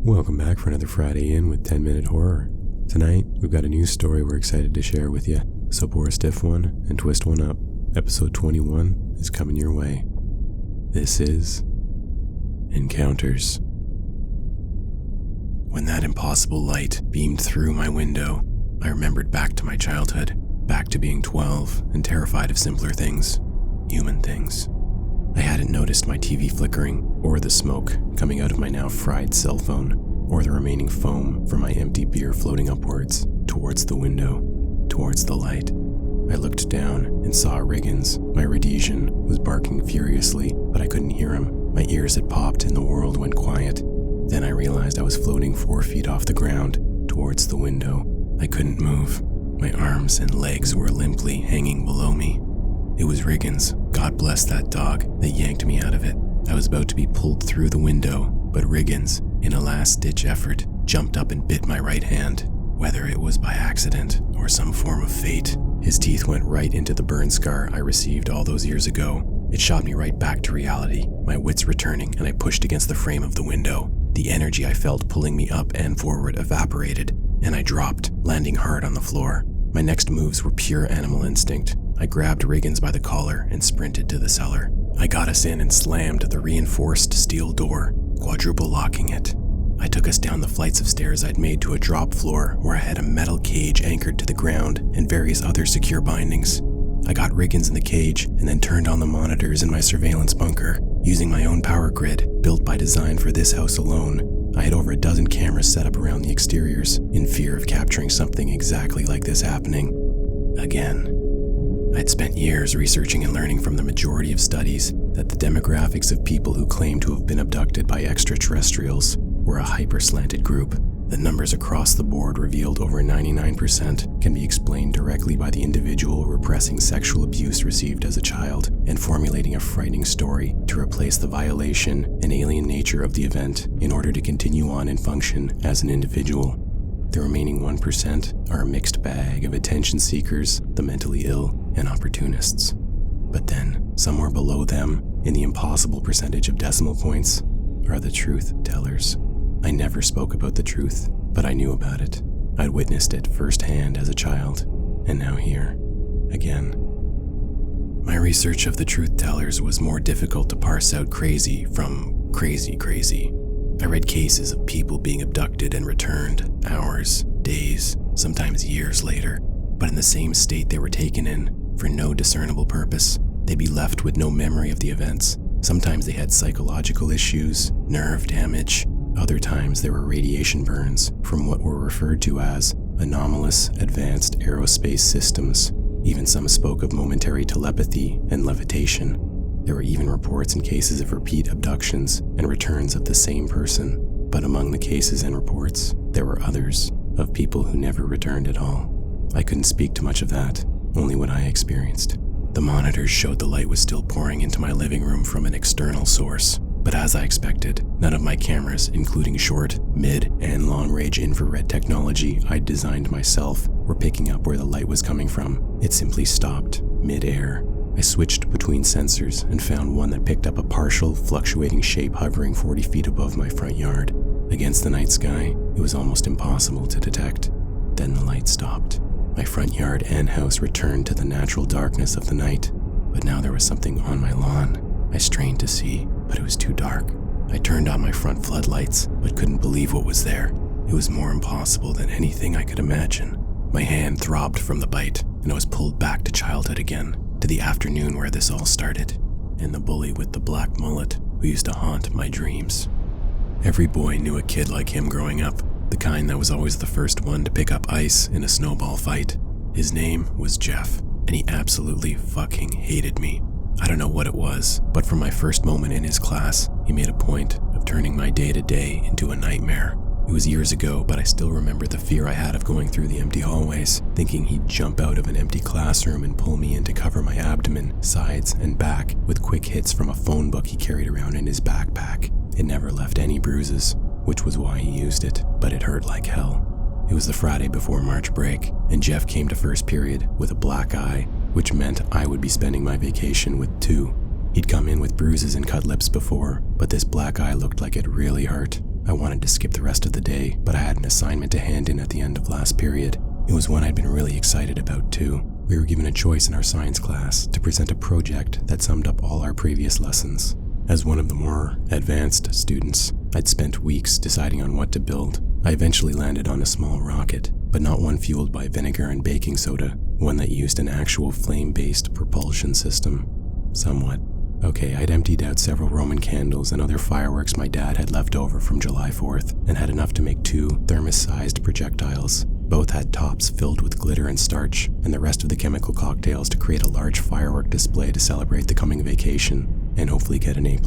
Welcome back for another Friday in with 10 Minute Horror. Tonight, we've got a new story we're excited to share with you, so pour a stiff one and twist one up. Episode 21 is coming your way. This is Encounters. When that impossible light beamed through my window, I remembered back to my childhood, back to being 12 and terrified of simpler things, human things. I hadn't noticed my TV flickering, or the smoke coming out of my now fried cell phone, or the remaining foam from my empty beer floating upwards, towards the window, towards the light. I looked down and saw Riggins, my Rhodesian, was barking furiously, but I couldn't hear him. My ears had popped and the world went quiet. Then I realized I was floating 4 feet off the ground, towards the window. I couldn't move. My arms and legs were limply hanging below me. It was Riggins, God bless that dog, that yanked me out of it. I was about to be pulled through the window, but Riggins, in a last-ditch effort, jumped up and bit my right hand. Whether it was by accident or some form of fate, his teeth went right into the burn scar I received all those years ago. It shot me right back to reality, my wits returning, and I pushed against the frame of the window. The energy I felt pulling me up and forward evaporated, and I dropped, landing hard on the floor. My next moves were pure animal instinct. I grabbed Riggins by the collar and sprinted to the cellar. I got us in and slammed the reinforced steel door, quadruple locking it. I took us down the flights of stairs I'd made to a drop floor where I had a metal cage anchored to the ground and various other secure bindings. I got Riggins in the cage and then turned on the monitors in my surveillance bunker. Using my own power grid, built by design for this house alone, I had over a dozen cameras set up around the exteriors in fear of capturing something exactly like this happening again. I'd spent years researching and learning from the majority of studies that the demographics of people who claim to have been abducted by extraterrestrials were a hyper-slanted group. The numbers across the board revealed over 99% can be explained directly by the individual repressing sexual abuse received as a child and formulating a frightening story to replace the violation and alien nature of the event in order to continue on and function as an individual. The remaining 1% are a mixed bag of attention seekers, the mentally ill, and opportunists. But then, somewhere below them, in the impossible percentage of decimal points, are the truth tellers. I never spoke about the truth, but I knew about it. I'd witnessed it firsthand as a child, and now here, again. My research of the truth tellers was more difficult to parse out crazy from crazy. I read cases of people being abducted and returned hours, days, sometimes years later, but in the same state they were taken in, for no discernible purpose. They'd be left with no memory of the events. Sometimes they had psychological issues, nerve damage. Other times there were radiation burns from what were referred to as anomalous advanced aerospace systems. Even some spoke of momentary telepathy and levitation. There were even reports and cases of repeat abductions and returns of the same person. But among the cases and reports, there were others of people who never returned at all. I couldn't speak to much of that, only what I experienced. The monitors showed the light was still pouring into my living room from an external source. But as I expected, none of my cameras, including short, mid, and long-range infrared technology I'd designed myself, were picking up where the light was coming from. It simply stopped, mid-air. I switched between sensors and found one that picked up a partial, fluctuating shape hovering 40 feet above my front yard. Against the night sky, it was almost impossible to detect. Then the light stopped. My front yard and house returned to the natural darkness of the night, but now there was something on my lawn. I strained to see, but it was too dark. I turned on my front floodlights, but couldn't believe what was there. It was more impossible than anything I could imagine. My hand throbbed from the bite, and I was pulled back to childhood again, to the afternoon where this all started, and the bully with the black mullet who used to haunt my dreams. Every boy knew a kid like him growing up, the kind that was always the first one to pick up ice in a snowball fight. His name was Jeff, and he absolutely fucking hated me. I don't know what it was, but from my first moment in his class, he made a point of turning my day-to-day into a nightmare. It was years ago, but I still remember the fear I had of going through the empty hallways, thinking he'd jump out of an empty classroom and pull me in to cover my abdomen, sides, and back with quick hits from a phone book he carried around in his backpack. It never left any bruises, which was why he used it, but it hurt like hell. It was the Friday before March break, and Jeff came to first period with a black eye, which meant I would be spending my vacation with two. He'd come in with bruises and cut lips before, but this black eye looked like it really hurt. I wanted to skip the rest of the day, but I had an assignment to hand in at the end of last period. It was one I'd been really excited about too. We were given a choice in our science class to present a project that summed up all our previous lessons. As one of the more advanced students, I'd spent weeks deciding on what to build. I eventually landed on a small rocket, but not one fueled by vinegar and baking soda, one that used an actual flame-based propulsion system. Somewhat. Okay, I'd emptied out several Roman candles and other fireworks my dad had left over from July 4th, and had enough to make 2 thermos-sized projectiles. Both had tops filled with glitter and starch, and the rest of the chemical cocktails to create a large firework display to celebrate the coming vacation, and hopefully get an A+.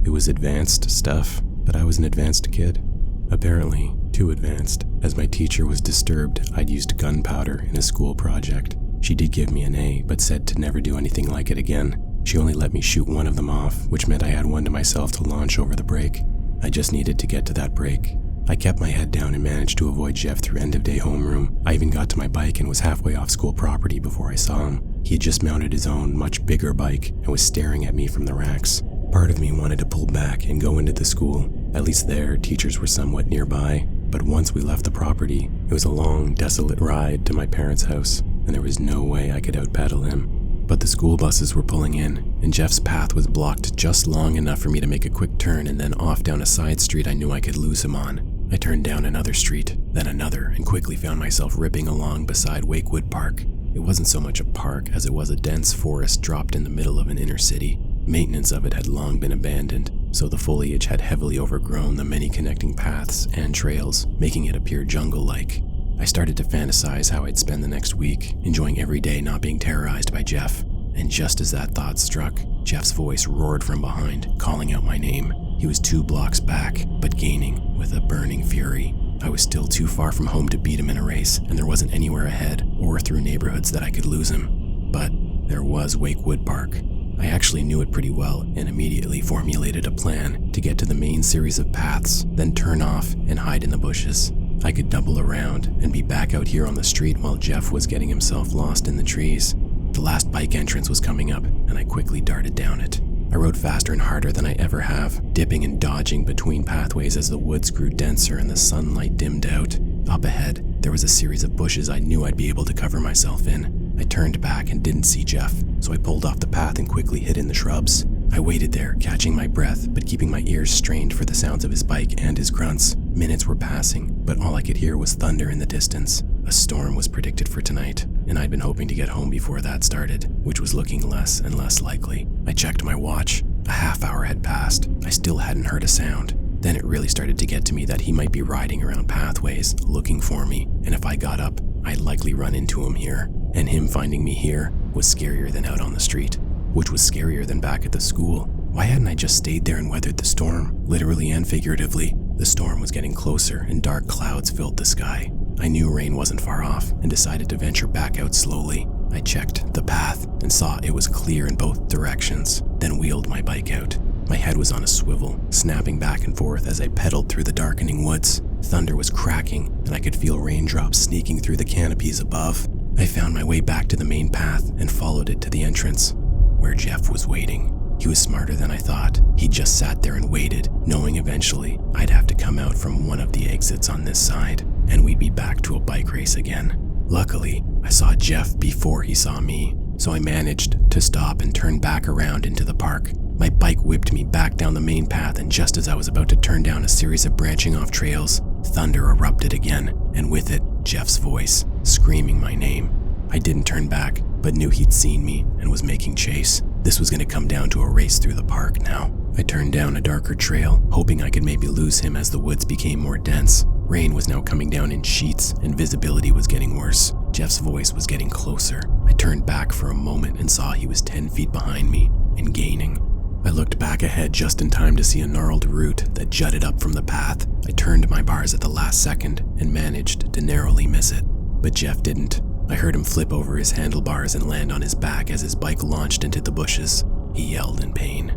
It was advanced stuff, but I was an advanced kid. Apparently, too advanced, as my teacher was disturbed I'd used gunpowder in a school project. She did give me an A, but said to never do anything like it again. She only let me shoot one of them off, which meant I had one to myself to launch over the break. I just needed to get to that break. I kept my head down and managed to avoid Jeff through end-of-day homeroom. I even got to my bike and was halfway off school property before I saw him. He had just mounted his own, much bigger bike and was staring at me from the racks. Part of me wanted to pull back and go into the school. At least there, teachers were somewhat nearby. But once we left the property, it was a long, desolate ride to my parents' house, and there was no way I could out-pedal him. But the school buses were pulling in, and Jeff's path was blocked just long enough for me to make a quick turn and then off down a side street I knew I could lose him on. I turned down another street, then another, and quickly found myself ripping along beside Wakewood Park. It wasn't so much a park as it was a dense forest dropped in the middle of an inner city. Maintenance of it had long been abandoned, so the foliage had heavily overgrown the many connecting paths and trails, making it appear jungle-like. I started to fantasize how I'd spend the next week, enjoying every day not being terrorized by Jeff. And just as that thought struck, Jeff's voice roared from behind, calling out my name. He was 2 blocks back, but gaining with a burning fury. I was still too far from home to beat him in a race, and there wasn't anywhere ahead or through neighborhoods that I could lose him. But there was Wakewood Park. I actually knew it pretty well and immediately formulated a plan to get to the main series of paths, then turn off and hide in the bushes. I could double around and be back out here on the street while Jeff was getting himself lost in the trees. The last bike entrance was coming up, and I quickly darted down it. I rode faster and harder than I ever have, dipping and dodging between pathways as the woods grew denser and the sunlight dimmed out. Up ahead, there was a series of bushes I knew I'd be able to cover myself in. I turned back and didn't see Jeff, so I pulled off the path and quickly hid in the shrubs. I waited there, catching my breath, but keeping my ears strained for the sounds of his bike and his grunts. Minutes were passing, but all I could hear was thunder in the distance. A storm was predicted for tonight, and I'd been hoping to get home before that started, which was looking less and less likely. I checked my watch. A half hour had passed. I still hadn't heard a sound. Then it really started to get to me that he might be riding around pathways, looking for me, and if I got up, I'd likely run into him here. And him finding me here was scarier than out on the street, which was scarier than back at the school. Why hadn't I just stayed there and weathered the storm, literally and figuratively? The storm was getting closer and dark clouds filled the sky. I knew rain wasn't far off and decided to venture back out slowly. I checked the path and saw it was clear in both directions, then wheeled my bike out. My head was on a swivel, snapping back and forth as I pedaled through the darkening woods. Thunder was cracking, and I could feel raindrops sneaking through the canopies above. I found my way back to the main path and followed it to the entrance, where Jeff was waiting. He was smarter than I thought. He just sat there and waited, knowing eventually I'd have to come out from one of the exits on this side, and we'd be back to a bike race again. Luckily, I saw Jeff before he saw me, so I managed to stop and turn back around into the park. My bike whipped me back down the main path, and just as I was about to turn down a series of branching off trails, thunder erupted again, and with it, Jeff's voice, screaming my name. I didn't turn back, but knew he'd seen me and was making chase. This was going to come down to a race through the park now. I turned down a darker trail, hoping I could maybe lose him as the woods became more dense. Rain was now coming down in sheets, and visibility was getting worse. Jeff's voice was getting closer. I turned back for a moment and saw he was 10 feet behind me, and gaining. I looked back ahead just in time to see a gnarled root that jutted up from the path. I turned my bars at the last second and managed to narrowly miss it. But Jeff didn't. I heard him flip over his handlebars and land on his back as his bike launched into the bushes. He yelled in pain,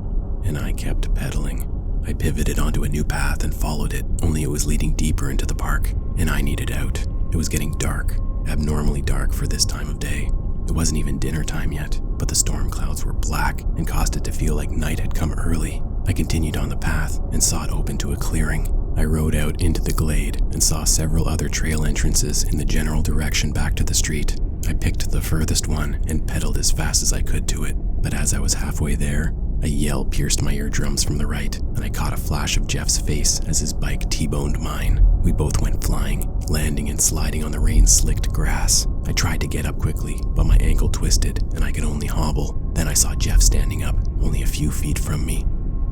and I kept pedaling. I pivoted onto a new path and followed it, only it was leading deeper into the park, and I needed out. It was getting dark, abnormally dark for this time of day. It wasn't even dinner time yet, but the storm clouds were black and caused it to feel like night had come early. I continued on the path and saw it open to a clearing. I rode out into the glade and saw several other trail entrances in the general direction back to the street. I picked the furthest one and pedaled as fast as I could to it, but as I was halfway there, a yell pierced my eardrums from the right, and I caught a flash of Jeff's face as his bike T-boned mine. We both went flying, landing and sliding on the rain-slicked grass. I tried to get up quickly, but my ankle twisted and I could only hobble. Then I saw Jeff standing up, only a few feet from me.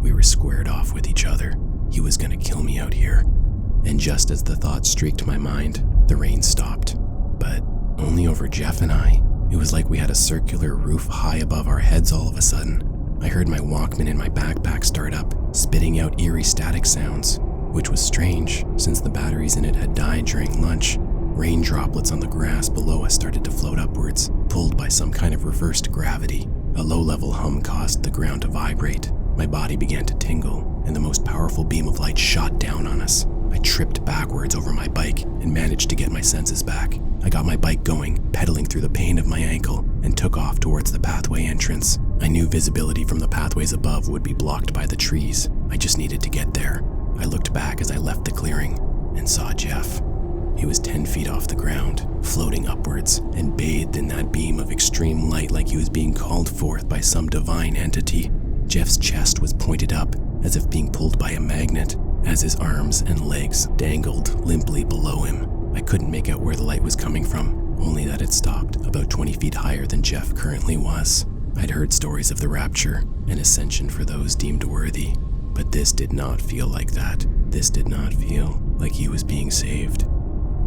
We were squared off with each other. He was gonna kill me out here. And just as the thought streaked my mind, the rain stopped. But only over Jeff and I. It was like we had a circular roof high above our heads all of a sudden. I heard my Walkman in my backpack start up, spitting out eerie static sounds, which was strange since the batteries in it had died during lunch. Rain droplets on the grass below us started to float upwards, pulled by some kind of reversed gravity. A low-level hum caused the ground to vibrate. My body began to tingle, and the most powerful beam of light shot down on us. I tripped backwards over my bike and managed to get my senses back. I got my bike going, pedaling through the pain of my ankle, and took off towards the pathway entrance. I knew visibility from the pathways above would be blocked by the trees. I just needed to get there. I looked back as I left the clearing and saw Jeff. He was 10 feet off the ground, floating upwards and bathed in that beam of extreme light like he was being called forth by some divine entity. Jeff's chest was pointed up as if being pulled by a magnet, as his arms and legs dangled limply below him. I couldn't make out where the light was coming from, only that it stopped about 20 feet higher than Jeff currently was. I'd heard stories of the rapture and ascension for those deemed worthy, but this did not feel like that. This did not feel like he was being saved.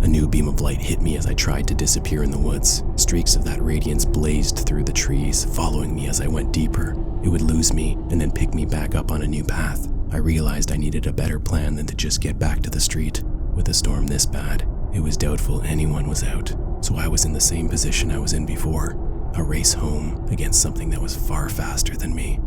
A new beam of light hit me as I tried to disappear in the woods. Streaks of that radiance blazed through the trees, following me as I went deeper. It would lose me and then pick me back up on a new path. I realized I needed a better plan than to just get back to the street. With a storm this bad, it was doubtful anyone was out, so I was in the same position I was in before, a race home against something that was far faster than me.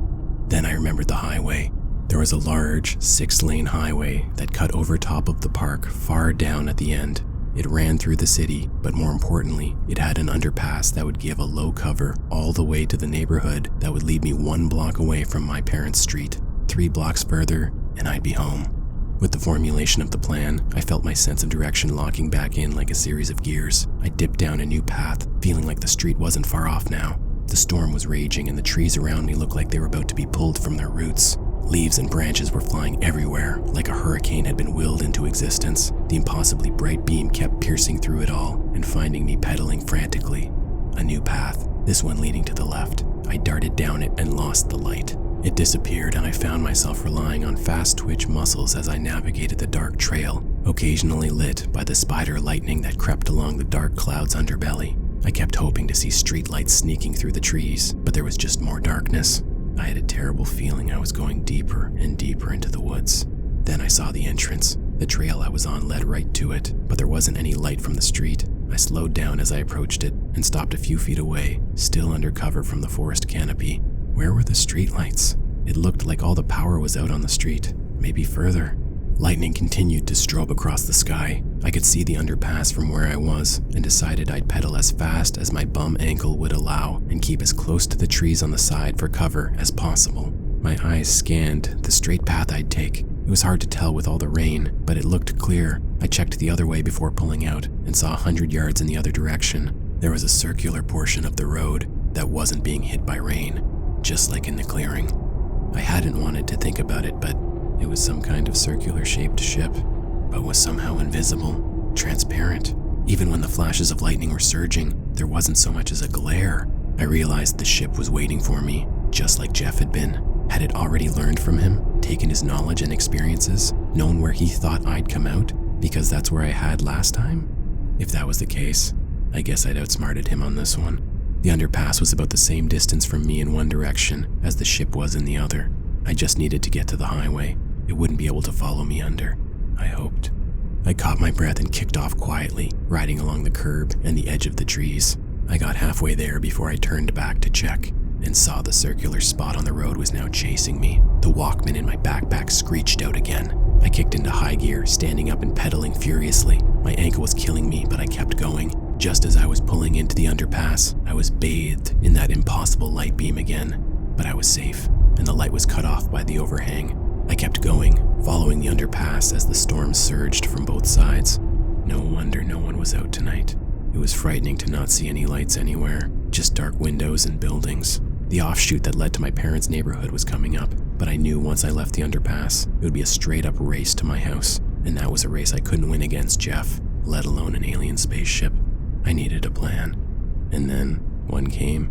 Then I remembered the highway. There was a large 6-lane highway that cut over top of the park far down at the end. It ran through the city, but more importantly, it had an underpass that would give a low cover all the way to the neighborhood that would lead me 1 block away from my parents' street. 3 blocks further, and I'd be home. With the formulation of the plan, I felt my sense of direction locking back in like a series of gears. I dipped down a new path, feeling like the street wasn't far off now. The storm was raging and the trees around me looked like they were about to be pulled from their roots. Leaves and branches were flying everywhere, like a hurricane had been willed into existence. The impossibly bright beam kept piercing through it all and finding me pedaling frantically. A new path, this one leading to the left. I darted down it and lost the light. It disappeared and I found myself relying on fast twitch muscles as I navigated the dark trail, occasionally lit by the spider lightning that crept along the dark cloud's underbelly. I kept hoping to see street lights sneaking through the trees, but there was just more darkness. I had a terrible feeling I was going deeper and deeper into the woods. Then I saw the entrance. The trail I was on led right to it, but there wasn't any light from the street. I slowed down as I approached it and stopped a few feet away, still under cover from the forest canopy. Where were the streetlights? It looked like all the power was out on the street, maybe further. Lightning continued to strobe across the sky. I could see the underpass from where I was and decided I'd pedal as fast as my bum ankle would allow and keep as close to the trees on the side for cover as possible. My eyes scanned the straight path I'd take. It was hard to tell with all the rain, but it looked clear. I checked the other way before pulling out and saw 100 yards in the other direction. There was a circular portion of the road that wasn't being hit by rain, just like in the clearing. I hadn't wanted to think about it, but it was some kind of circular-shaped ship, but was somehow invisible, transparent. Even when the flashes of lightning were surging, there wasn't so much as a glare. I realized the ship was waiting for me, just like Jeff had been. Had it already learned from him, taken his knowledge and experiences, known where he thought I'd come out, because that's where I had last time? If that was the case, I guess I'd outsmarted him on this one. The underpass was about the same distance from me in one direction as the ship was in the other. I just needed to get to the highway. It wouldn't be able to follow me under, I hoped. I caught my breath and kicked off quietly, riding along the curb and the edge of the trees. I got halfway there before I turned back to check and saw the circular spot on the road was now chasing me. The Walkman in my backpack screeched out again. I kicked into high gear, standing up and pedaling furiously. My ankle was killing me, but I kept going. Just as I was pulling into the underpass, I was bathed in that impossible light beam again. But I was safe, and the light was cut off by the overhang. I kept going, following the underpass as the storm surged from both sides. No wonder no one was out tonight. It was frightening to not see any lights anywhere, just dark windows and buildings. The offshoot that led to my parents' neighborhood was coming up, but I knew once I left the underpass, it would be a straight-up race to my house, and that was a race I couldn't win against Jeff, let alone an alien spaceship. I needed a plan. And then, one came.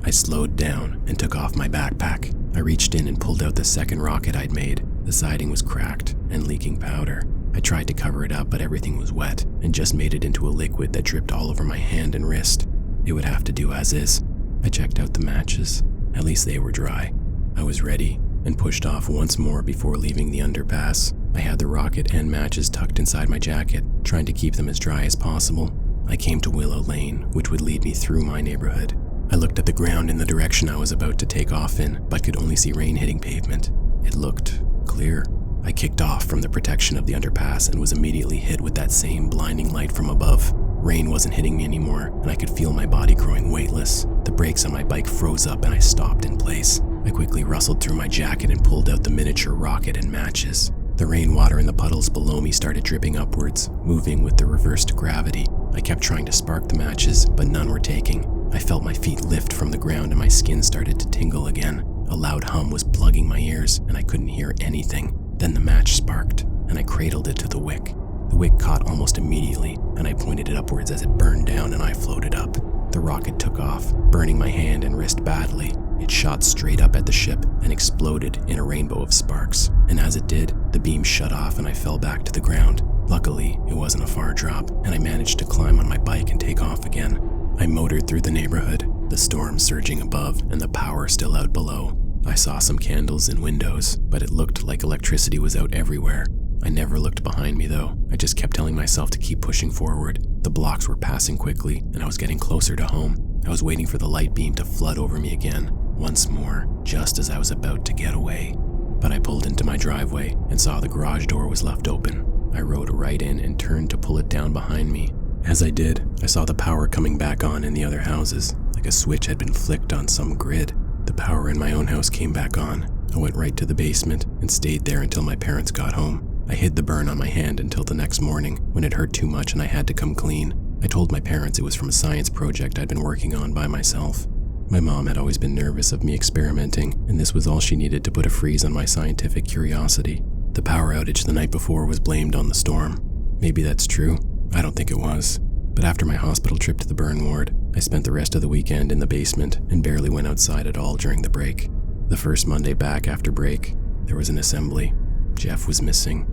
I slowed down and took off my backpack. I reached in and pulled out the second rocket I'd made. The siding was cracked and leaking powder. I tried to cover it up, but everything was wet and just made it into a liquid that dripped all over my hand and wrist. It would have to do as is. I checked out the matches. At least they were dry. I was ready and pushed off once more before leaving the underpass. I had the rocket and matches tucked inside my jacket, trying to keep them as dry as possible. I came to Willow Lane, which would lead me through my neighborhood. I looked at the ground in the direction I was about to take off in, but could only see rain hitting pavement. It looked clear. I kicked off from the protection of the underpass and was immediately hit with that same blinding light from above. Rain wasn't hitting me anymore, and I could feel my body growing weightless. The brakes on my bike froze up and I stopped in place. I quickly rustled through my jacket and pulled out the miniature rocket and matches. The rainwater in the puddles below me started dripping upwards, moving with the reversed gravity. I kept trying to spark the matches, but none were taking. I felt my feet lift from the ground and my skin started to tingle again. A loud hum was plugging my ears and I couldn't hear anything. Then the match sparked and I cradled it to the wick. The wick caught almost immediately and I pointed it upwards as it burned down and I floated up. The rocket took off, burning my hand and wrist badly. It shot straight up at the ship and exploded in a rainbow of sparks. And as it did, the beam shut off and I fell back to the ground. Luckily, it wasn't a far drop and I managed to climb on my bike and take off again. I motored through the neighborhood, the storm surging above and the power still out below. I saw some candles in windows, but it looked like electricity was out everywhere. I never looked behind me though. I just kept telling myself to keep pushing forward. The blocks were passing quickly and I was getting closer to home. I was waiting for the light beam to flood over me again, once more, just as I was about to get away. But I pulled into my driveway and saw the garage door was left open. I rode right in and turned to pull it down behind me. As I did, I saw the power coming back on in the other houses, like a switch had been flicked on some grid. The power in my own house came back on. I went right to the basement and stayed there until my parents got home. I hid the burn on my hand until the next morning when it hurt too much and I had to come clean. I told my parents it was from a science project I'd been working on by myself. My mom had always been nervous of me experimenting, and this was all she needed to put a freeze on my scientific curiosity. The power outage the night before was blamed on the storm. Maybe that's true. I don't think it was. But after my hospital trip to the burn ward, I spent the rest of the weekend in the basement and barely went outside at all during the break. The first Monday back after break, there was an assembly. Jeff was missing.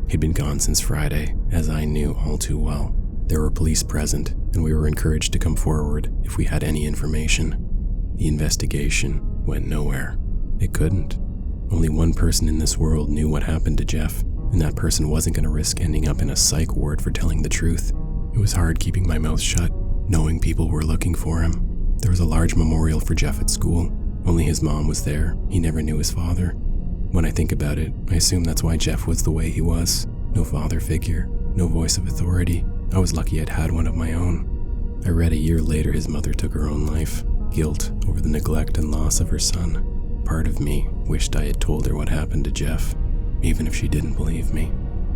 He'd been gone since Friday, as I knew all too well. There were police present, and we were encouraged to come forward if we had any information. The investigation went nowhere. It couldn't. Only one person in this world knew what happened to Jeff, and that person wasn't going to risk ending up in a psych ward for telling the truth. It was hard keeping my mouth shut, knowing people were looking for him. There was a large memorial for Jeff at school. Only his mom was there. He never knew his father. When I think about it, I assume that's why Jeff was the way he was. No father figure, no voice of authority. I was lucky I'd had one of my own. I read a year later his mother took her own life. Guilt over the neglect and loss of her son. Part of me wished I had told her what happened to Jeff, even if she didn't believe me.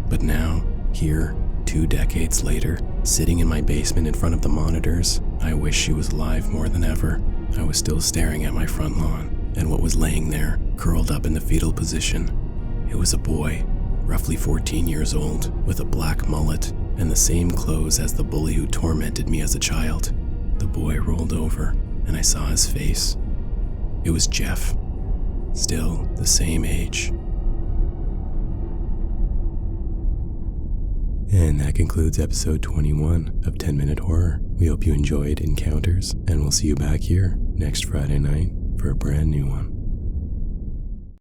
But now, here, 2 decades later, sitting in my basement in front of the monitors, I wish she was alive more than ever. I was still staring at my front lawn, and what was laying there, curled up in the fetal position. It was a boy, roughly 14 years old, with a black mullet and the same clothes as the bully who tormented me as a child. The boy rolled over, and I saw his face. It was Jeff, still the same age. And that concludes episode 21 of 10 Minute Horror. We hope you enjoyed Encounters, and we'll see you back here next Friday night for a brand new one.